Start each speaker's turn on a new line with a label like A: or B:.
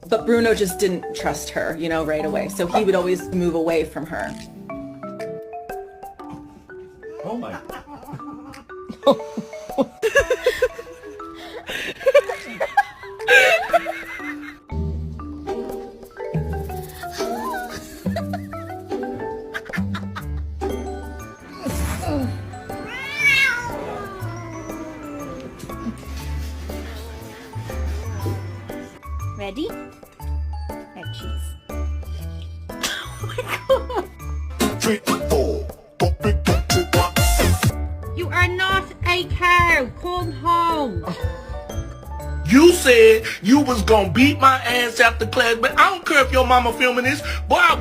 A: But Bruno just didn't trust her, you know, right away. So he would always move away from her.
B: Oh my.
C: Ready? Red cheese. You are not a cow. Come home.
D: You said you was gonna beat my ass after class, but I don't care if your mama filming this. Boy, I